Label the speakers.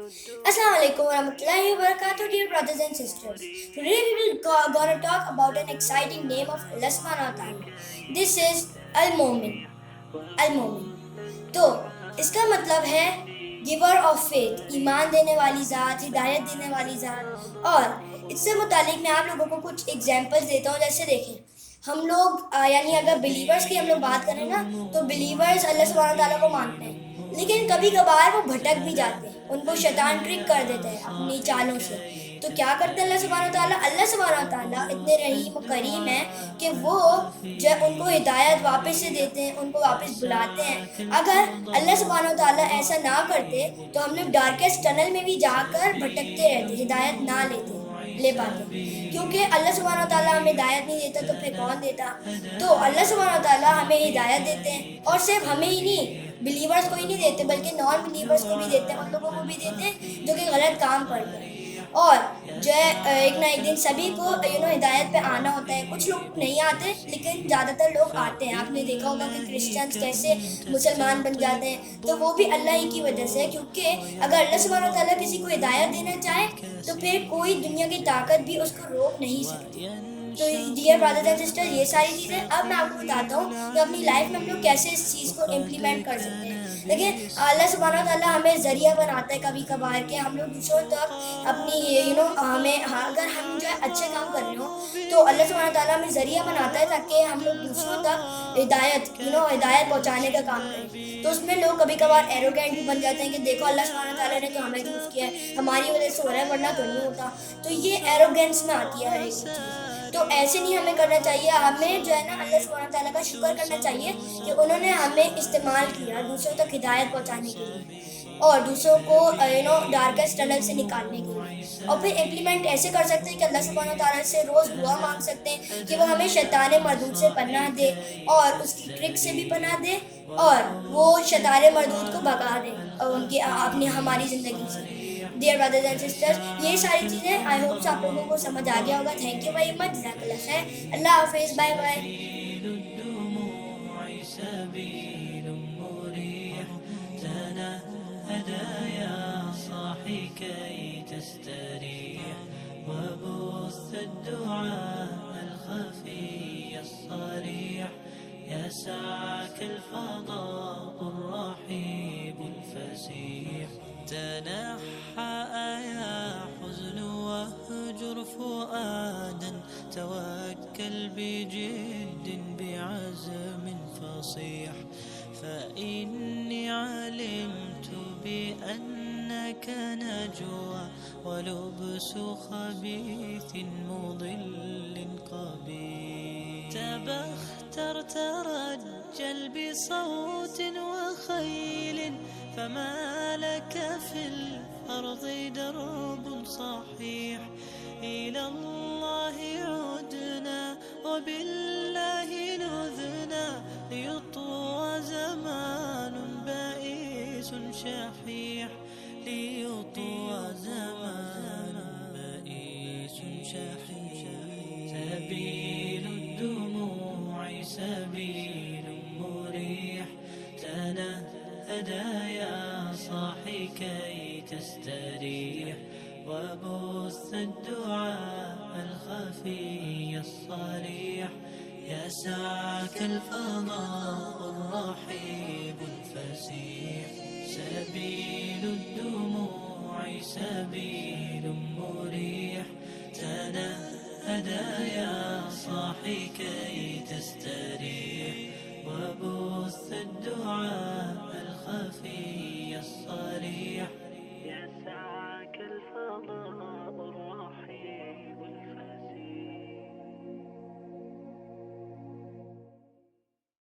Speaker 1: Assalamu alaikum warahmatullahi wabarakatuh, dear brothers and sisters. Today we will gonna talk about an exciting name of Allah subhanahu wa ta'ala. This is Al-Mu'min. Al-Mu'min. तो इसका मतलब है giver of faith, ईमान देने वाली ज़ात, हिदायत देने वाली ज़ात। और इससे मुतालिक मैं आप लोगों को कुछ एग्जांपल्स देता हूँ। जैसे देखें, हम लोग यानी अगर बिलीवर्स की हम लोग बात करें ना, तो बिलीवर्स अल्लाह सुब्हानहू तआला को मानते हैं, लेकिन कभी कभार वो भटक भी जाते हैं, उनको शैतान ट्रिक कर देता है अपनी चालों से। तो क्या करते हैं अल्लाह सुब्हानहू तआला? अल्लाह सुब्हानहू तआला इतने रहीम और करीम है कि वो जब उनको हिदायत वापस से देते हैं, उनको वापस बुलाते हैं। अगर अल्लाह सुब्हानहू तआला ऐसा ना करते तो हम लोग डार्केस्ट टनल में भी जाकर भटकते रहते, हिदायत ना ले पाते, क्योंकि अल्लाह सुब्हानहू तआला हमें हिदायत नहीं देता तो फिर कौन देता? तो अल्लाह सुब्हानहू तआला हमें हिदायत देते हैं, और सिर्फ हमें ही नहीं, बिलीवर्स को ही नहीं देते बल्कि नॉन बिलीवर्स को भी देते हैं, उन लोगों को भी देते हैं जो कि गलत काम करते हैं। और जो है एक ना एक दिन सभी को हिदायत पे आना होता है। कुछ लोग नहीं आते, लेकिन ज़्यादातर लोग आते हैं। आपने देखा होगा कि क्रिश्चियंस कैसे मुसलमान बन जाते हैं, तो वो भी अल्लाह ही की वजह से है, क्योंकि अगर अल्लाह सुब्हानहू तआला किसी को हिदायत देना चाहे तो फिर कोई दुनिया की ताकत भी उसको रोक नहीं सकती। तो डियर ब्रदर्स एंड सिस्टर, ये सारी चीज़ें अब मैं आपको बताता हूँ कि अपनी लाइफ में हम लोग कैसे इस चीज़ को इम्प्लीमेंट कर सकते हैं। देखिए, अल्लाह सुब्हानहू तआला हमें ज़रिया बनाता है कभी कभार के हम लोग दूसरों तक अपनी हमें अगर हम जो है अच्छे काम कर रहे हो तो अल्लाह सुब्हानहू तआला हमें ज़रिया बनाता है ताकि हम लोग दूसरों तक हिदायत पहुँचाने का काम करें। तो उसमें लोग कभी कभार एरोगेंट भी बन जाते हैं कि देखो अल्लाह सुब्हानहू तआला ने तो हमें चूज़ किया है, हमारी वजह से हो रहा है, वरना तो नहीं होता। तो ये एरोगेंस में आती है हर एक चीज़। तो ऐसे नहीं हमें करना चाहिए। हमें जो है ना अल्लाह सुब्हानहू तआला का शुक्र करना चाहिए कि उन्होंने हमें इस्तेमाल किया दूसरों तक हिदायत पहुंचाने के लिए और दूसरों को डार्केस्ट टनल से निकालने के लिए। और फिर इम्प्लीमेंट ऐसे कर सकते हैं कि अल्लाह सुब्हानहू तआला से रोज़ दुआ मांग सकते हैं कि वो हमें शैतान मरदूद से पनाह दे और उसकी ट्रिक से भी पनाह दे, और वो शैतान मरदूद को भगा दे और उनकी अपनी हमारी ज़िंदगी से। डियर ब्रदर्स एंड सिस्टर्स, ये सारी चीज़ें आई होप आप लोगों को समझ आ गया होगा। थैंक यू वेरी मच, जज़ाकल्लाह खैर, अल्लाह हाफिज़, बाय बाय।
Speaker 2: كي تستريح وبث الدعاء الخفي الصريح يسعك الفضاء الرحيب الفسيح. تنحى يا حزن واهجر فؤادا توكل بجد بعزم فصيح فإني علمت بأنك نجوى ولبس خبيث مضل قبيح. تبختر ترجل بصوت وخيل فما لك في الأرض درب صحيح. إلى الله عدنا وبالله نذنا ليطوى زمان بائس شحيح. ليطوى زمان بائس شحيح. سبيل الدموع سبيل مريح. تنهدى يا صاحي كي تستريح وبث الدعاء الخفي الصريح يسعك الفضاء الرحيب الفسيح. سبيل الدموع سبيل مريح. تنهدى يا صاحي كي تستريح وبث الدعاء